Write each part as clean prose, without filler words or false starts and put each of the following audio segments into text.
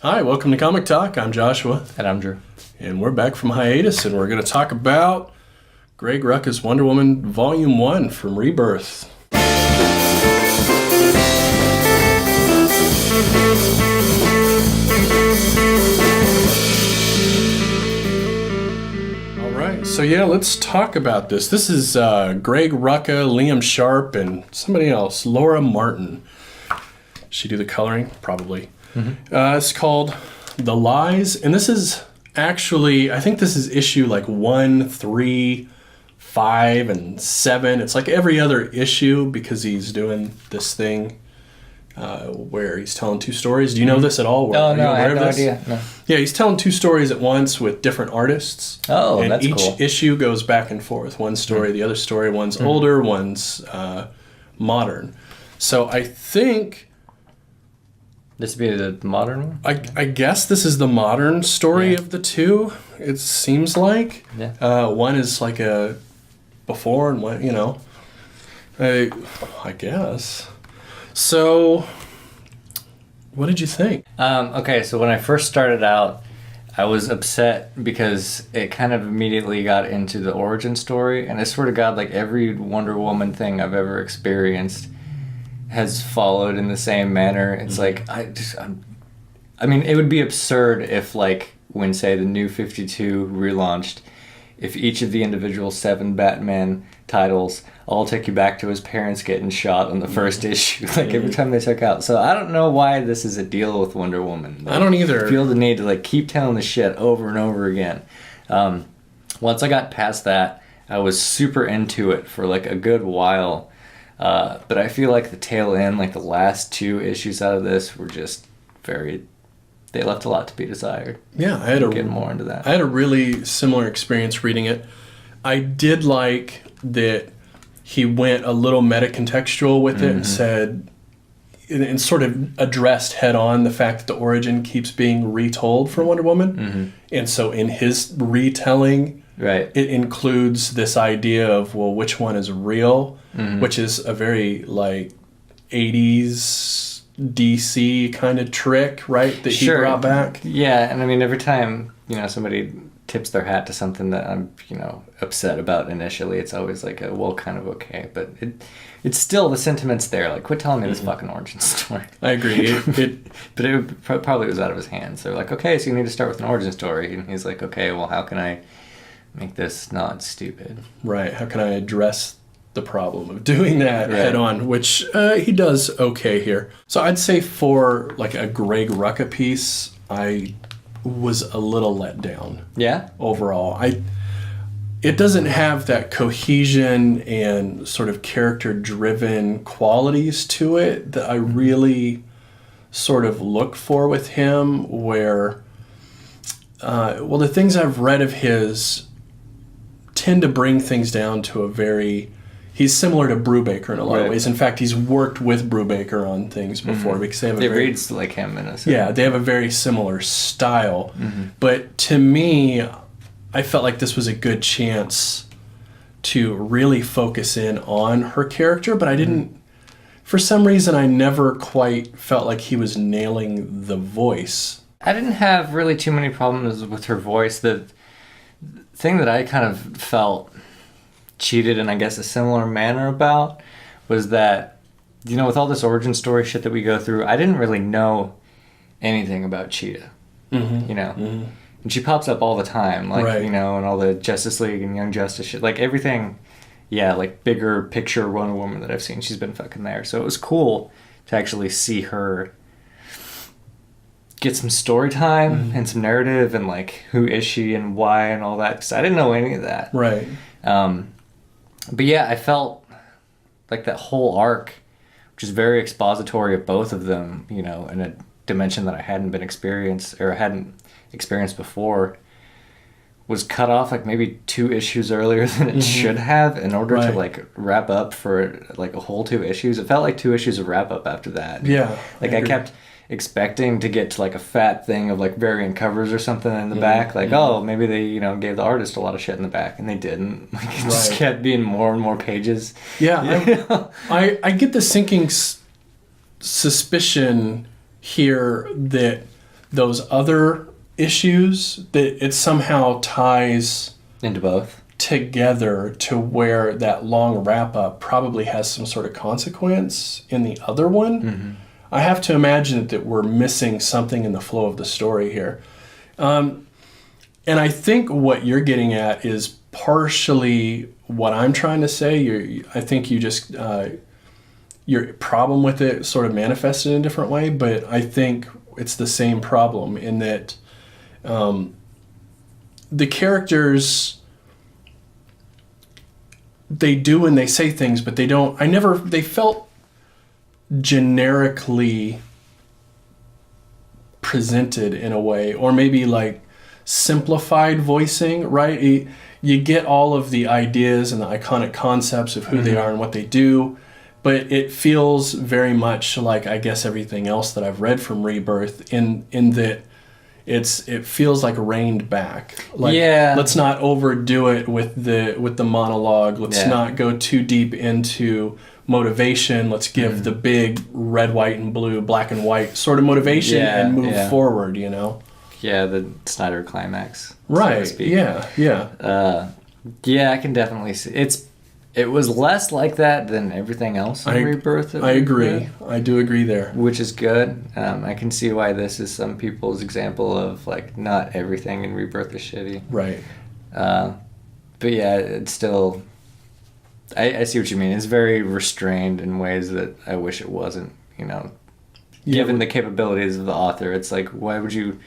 Hi, welcome to Comic Talk. I'm Joshua. And I'm Drew. And we're back from hiatus, and we're going to talk about Greg Rucka's Wonder Woman Volume 1 from Rebirth. Alright, so yeah, let's talk about this. This is Greg Rucka, Liam Sharp, and somebody else, Laura Martin. She do the coloring? Probably. It's called The Lies, and this is actually, I think this is issue like 1, 3, 5, and 7. It's like every other issue because he's doing this thing where he's telling two stories. Do you know this at all? No, I have no idea. No. Yeah, he's telling two stories at once with different artists. Oh, and that's each cool. issue goes back and forth. One story, the other story. One's older, one's modern. So I think... This would be the modern one? I guess this is the modern story of the two, it seems like. Yeah. One is like a before and one, I guess. So, what did you think? Okay, so when I first started out, I was upset because it kind of immediately got into the origin story. And I swear to God, like every Wonder Woman thing I've ever experienced has followed in the same manner. It's like, I mean, it would be absurd if, like, when, say, the New 52 relaunched, if each of the individual 7 Batman titles all take you back to his parents getting shot on the first issue, like, every time they took out. So I don't know why this is a deal with Wonder Woman. Like, I don't either. I feel the need to, like, keep telling the shit over and over again. Once I got past that, I was super into it for, like, a good while. But I feel like the tail end, like the last 2 issues out of this were just they left a lot to be desired. Yeah, I had get more into that. I had a really similar experience reading it. I did like that he went a little meta-contextual with it and said, and sort of addressed head-on the fact that the origin keeps being retold for Wonder Woman. And so in his retelling, it includes this idea of, well, which one is real, which is a very, like, 80s DC kind of trick, right, that he brought back. Yeah, and I mean, every time, somebody tips their hat to something that I'm, upset about initially, it's always like, kind of okay. But it's still, the sentiment's there. Like, quit telling me this fucking origin story. I agree. But it probably was out of his hands. They're like, okay, so you need to start with an origin story. And he's like, okay, well, how can I make this not stupid? Right. How can I address the problem of doing that head on, which he does okay here. So I'd say for like a Greg Rucka piece, I was a little let down. Yeah? Overall. It doesn't have that cohesion and sort of character-driven qualities to it that I really sort of look for with him, where, the things I've read of his tend to bring things down to a very... He's similar to Brubaker in a lot of ways. In fact, he's worked with Brubaker on things before because they have it reads like him in a sense. Yeah, they have a very similar style. But to me, I felt like this was a good chance to really focus in on her character, but I didn't... For some reason, I never quite felt like he was nailing the voice. I didn't have really too many problems with her voice. The thing that I kind of felt cheated in, I guess, a similar manner about was that, with all this origin story shit that we go through, I didn't really know anything about Cheetah, And she pops up all the time, like, and all the Justice League and Young Justice shit, like everything, like bigger picture Wonder Woman that I've seen, she's been fucking there. So it was cool to actually see her get some story time and some narrative and, like, who is she and why and all that, because I didn't know any of that. Right. But yeah, I felt like that whole arc, which is very expository of both of them, in a dimension that I hadn't experienced before, was cut off like maybe 2 issues earlier than it should have in order to, like, wrap up for like a whole 2 issues. It felt like 2 issues of wrap up after that. Yeah. Like I kept expecting to get to like a fat thing of like variant covers or something in the back, like maybe they gave the artist a lot of shit in the back, and they didn't. Like it just kept being more and more pages. I get the sinking suspicion here that those other issues, that it somehow ties into both together to where that long wrap up probably has some sort of consequence in the other one. Mm-hmm. I have to imagine that we're missing something in the flow of the story here. And I think what you're getting at is partially what I'm trying to say. I think you just, your problem with it sort of manifested in a different way, but I think it's the same problem in that the characters, they do and they say things, but they don't, they felt generically presented in a way, or maybe like simplified voicing, right? You get all of the ideas and the iconic concepts of who they are and what they do, but it feels very much like, I guess, everything else that I've read from Rebirth in that it feels like reined back. Like, let's not overdo it with the monologue. Let's not go too deep into motivation. Let's give the big red, white, and blue, black and white sort of motivation and move forward, you know? Yeah, the Snyder climax. Right, so to speak. Yeah. I can definitely see. It was less like that than everything else in Rebirth. I agree. I do agree there. Which is good. I can see why this is some people's example of, like, not everything in Rebirth is shitty. Right. But yeah, it's still... I see what you mean. It's very restrained in ways that I wish it wasn't, you know. Given the capabilities of the author, it's like, why would you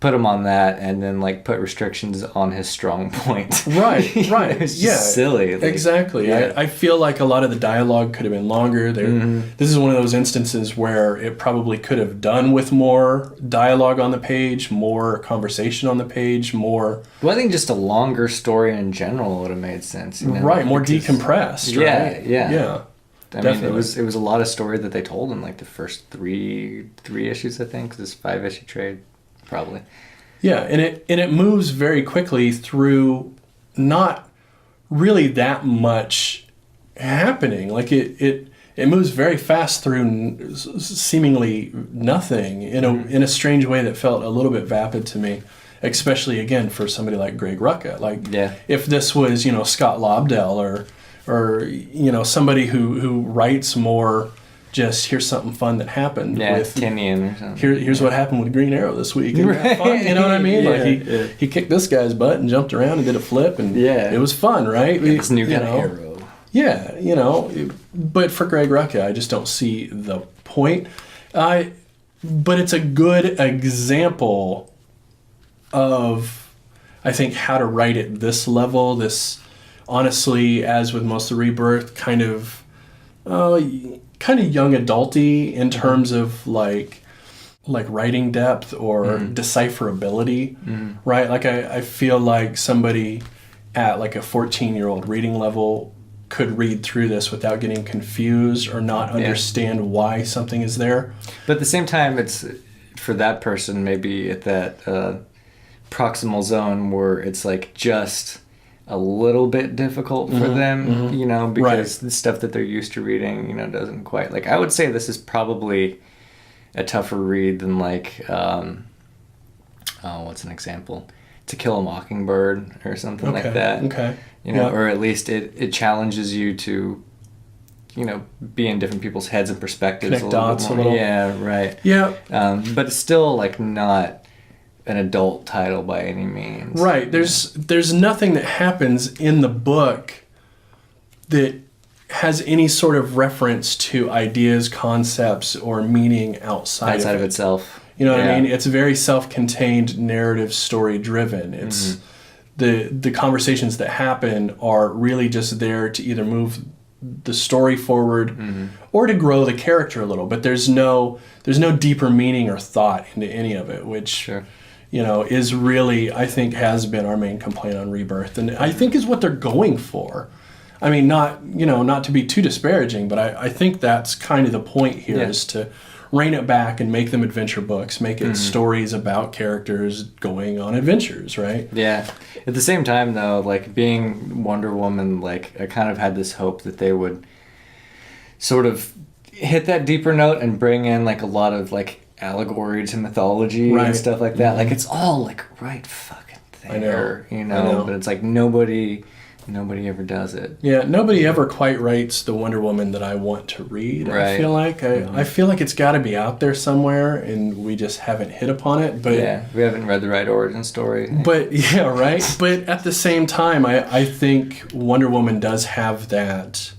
put him on that and then, like, put restrictions on his strong point? Right. It's just silly. Like, exactly. Yeah. I feel like a lot of the dialogue could have been longer. This is one of those instances where it probably could have done with more dialogue on the page, more conversation on the page, more... Well, I think just a longer story in general would have made sense. You know? Right, more decompressed, right? Yeah. I Definitely. mean, it was a lot of story that they told in, like, the first three issues, I think. This 5-issue trade, probably. Yeah, and it moves very quickly through not really that much happening. Like it moves very fast through seemingly nothing in a strange way that felt a little bit vapid to me, especially again for somebody like Greg Rucka. Like if this was, you know, Scott Lobdell or you know, somebody who writes more just here's something fun that happened with Tinian or something. Here's what happened with Green Arrow this week. And that fun, you know what I mean? He kicked this guy's butt and jumped around and did a flip and it was fun, right? This new kind of hero. Yeah, you know, but for Greg Rucka, I just don't see the point. But it's a good example of, I think, how to write at this level. This, honestly, as with most of Rebirth, kind of young adulty in terms of like writing depth or decipherability, right? Like I feel like somebody at like a 14-year-old reading level could read through this without getting confused or not understand why something is there. But at the same time, it's for that person maybe at that proximal zone where it's like just a little bit difficult for them, you know, because the stuff that they're used to reading, you know, doesn't quite, like, I would say this is probably a tougher read than, like, what's an example? To Kill a Mockingbird or something like that. Okay. You know, or at least it challenges you to, you know, be in different people's heads and perspectives. Connect dots a little. Yeah, right. Yeah. But it's still, like, not an adult title by any means. Right. There's nothing that happens in the book that has any sort of reference to ideas, concepts, or meaning outside of itself. You know what I mean? It's very self-contained, narrative, story-driven. It's the conversations that happen are really just there to either move the story forward or to grow the character a little. But there's no deeper meaning or thought into any of it, which you know is really, I think, has been our main complaint on Rebirth, and I think is what they're going for. I mean, not to be too disparaging, but I think that's kind of the point here is to rein it back and make them adventure books, make it stories about characters going on adventures, right? Yeah. At the same time, though, like, being Wonder Woman, like, I kind of had this hope that they would sort of hit that deeper note and bring in, like, a lot of, like, allegory to mythology Right. and stuff like that. Like, it's all, like, right fucking there, I know. But it's like nobody ever does it. Yeah, nobody ever quite writes the Wonder Woman that I want to read. Right. I feel like I feel like it's got to be out there somewhere, and we just haven't hit upon it. But Yeah, we haven't read the right origin story. But yeah, right. But at the same time, I think Wonder Woman does have that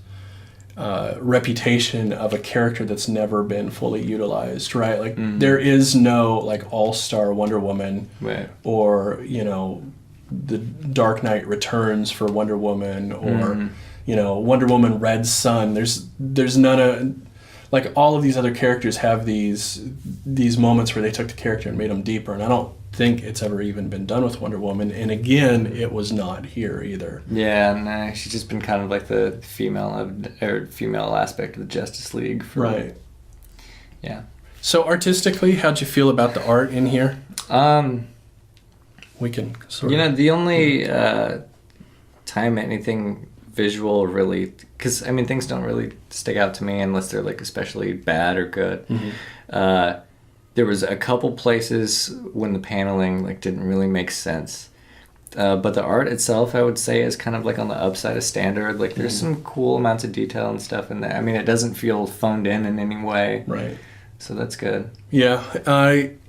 reputation of a character that's never been fully utilized, right? Like there is no like all-star Wonder Woman, Right. or the Dark Knight Returns for Wonder Woman, or Wonder Woman Red Sun. There's none of, like, all of these other characters have these moments where they took the character and made them deeper, and I don't think it's ever even been done with Wonder Woman. And again, it was not here either. Yeah, no, she's just been kind of like the female aspect of the Justice League. Right. Yeah. So artistically, how'd you feel about the art in here? We can sort of... the only time anything visual really, because I mean things don't really stick out to me unless they're like especially bad or good. There was a couple places when the paneling like didn't really make sense, but the art itself I would say is kind of like on the upside of standard. Like there's some cool amounts of detail and stuff in there. I mean, it doesn't feel phoned in any way, Right. so that's good. Yeah,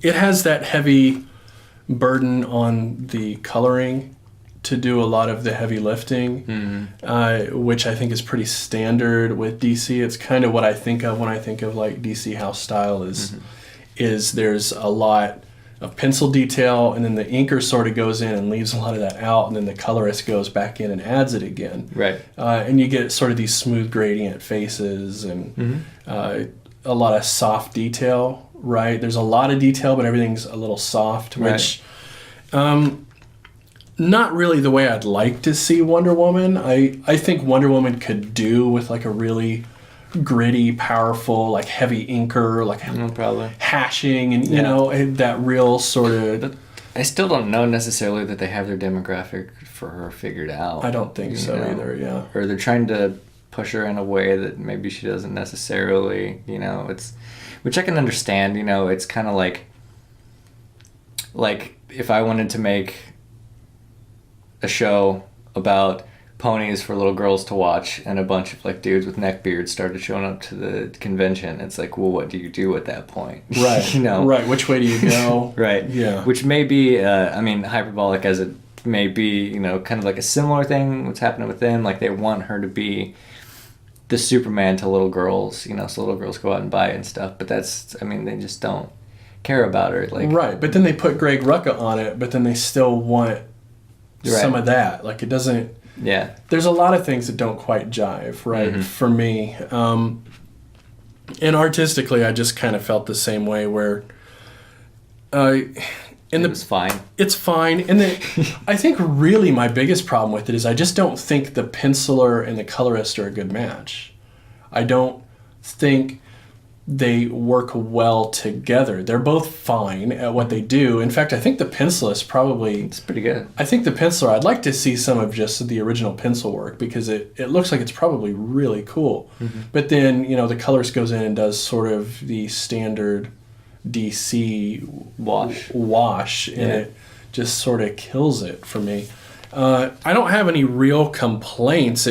it has that heavy burden on the coloring to do a lot of the heavy lifting, which I think is pretty standard with DC. It's kind of what I think of when I think of like DC house style is there's a lot of pencil detail, and then the inker sort of goes in and leaves a lot of that out, and then the colorist goes back in and adds it again. Right. And you get sort of these smooth gradient faces and a lot of soft detail, right? There's a lot of detail, but everything's a little soft, which not really the way I'd like to see Wonder Woman. I think Wonder Woman could do with like a really gritty, powerful, like heavy inker, like Probably. hashing, and you know, that real sort of... But I still don't know necessarily that they have their demographic for her figured out. I don't think so either, yeah. Or they're trying to push her in a way that maybe she doesn't necessarily, it's... Which I can understand, it's kind of like if I wanted to make a show about ponies for little girls to watch and a bunch of like dudes with neck beards started showing up to the convention, it's like, well, what do you do at that point? Right. Right. Which way do you go? Right. Yeah. Which may be, hyperbolic as it may be, kind of like a similar thing, what's happening with them. Like they want her to be the Superman to little girls, so little girls go out and buy it and stuff. But they just don't care about her. Like, right. But then they put Greg Rucka on it, but then they still want some of that. Like it doesn't... Yeah. There's a lot of things that don't quite jive, right, for me. And artistically, I just kind of felt the same way where... It was fine. It's fine. And I think really my biggest problem with it is I just don't think the penciler and the colorist are a good match. I don't think they work well together. They're both fine at what they do. In fact, I think the pencilist probably... It's pretty good. I think the penciler, I'd like to see some of just the original pencil work because it looks like it's probably really cool. But then, the colorist goes in and does sort of the standard DC wash and it just sort of kills it for me. I don't have any real complaints.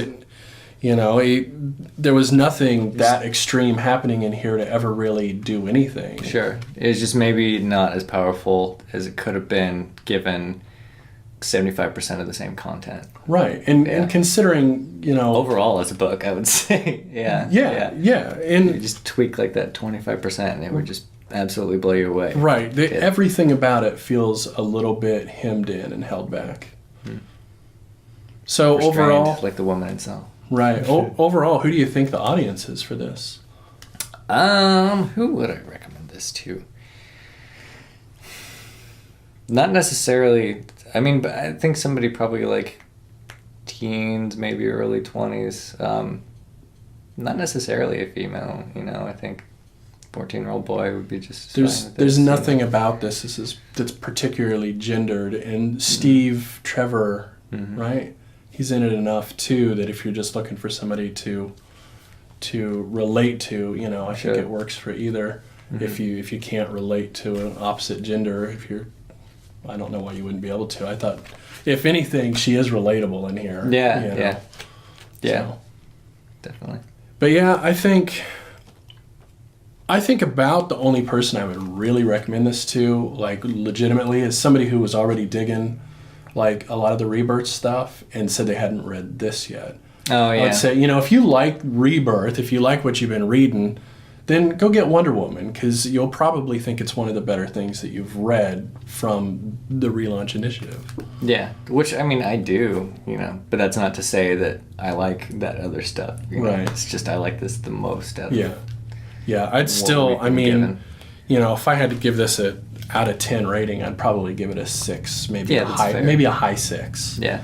There was nothing that extreme happening in here to ever really do anything. Sure. It's just maybe not as powerful as it could have been given 75% of the same content. Right. And considering, overall as a book, I would say, yeah. And you just tweak like that 25% and it would just absolutely blow you away. Right. Everything about it feels a little bit hemmed in and held back. So Restrained, overall... like the woman itself. Right. Overall, who do you think the audience is for this? Who would I recommend this to? Not necessarily. But I think somebody probably like teens, maybe early 20s. Not necessarily a female. I think 14-year-old boy would be just. There's nothing about this that's particularly gendered, and Steve Trevor, right? He's in it enough too that if you're just looking for somebody to relate to, I think it works for either. if you can't relate to an opposite gender, I don't know why you wouldn't be able to. I thought, if anything, she is relatable in here. Yeah. So. Definitely. But yeah, I think about the only person I would really recommend this to, like legitimately, is somebody who was already digging like a lot of the Rebirth stuff and said they hadn't read this yet. Oh yeah. I would say, if you like Rebirth, if you like what you've been reading, then go get Wonder Woman, because you'll probably think it's one of the better things that you've read from the relaunch initiative. Yeah, which I do, but that's not to say that I like that other stuff. Right. It's just I like this the most out of Yeah, I'd still, we've been given. If I had to give this a out of 10 rating, I'd probably give it a 6, maybe Yeah, that's fair. maybe a high 6. Yeah.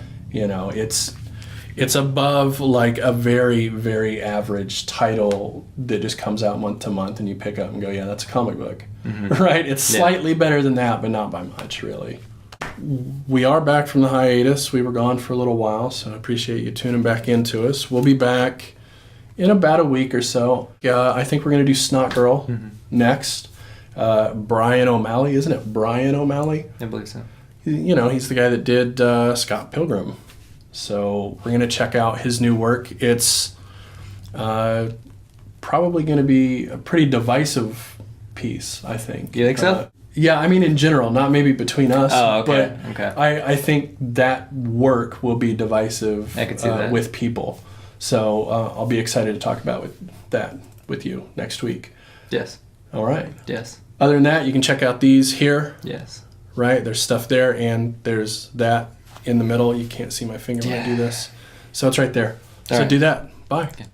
It's above like a very, very average title that just comes out month to month and you pick up and go, yeah, that's a comic book. Right? It's slightly better than that, but not by much, really. We are back from the hiatus. We were gone for a little while, so I appreciate you tuning back into us. We'll be back in about a week or so. I think we're going to do Snot Girl next. Brian O'Malley, isn't it? Brian O'Malley? I believe so. He's the guy that did Scott Pilgrim. So we're going to check out his new work. It's probably going to be a pretty divisive piece, I think. You think so? Yeah, in general, not maybe between us. Oh, okay. But I think that work will be divisive I could see that. with people. So I'll be excited to talk about that with you next week. Yes. All right. Yes. Other than that, you can check out these here. Yes. Right? There's stuff there, and there's that in the middle. You can't see my finger when I do this. So it's right there. So right. do that. Bye. Okay.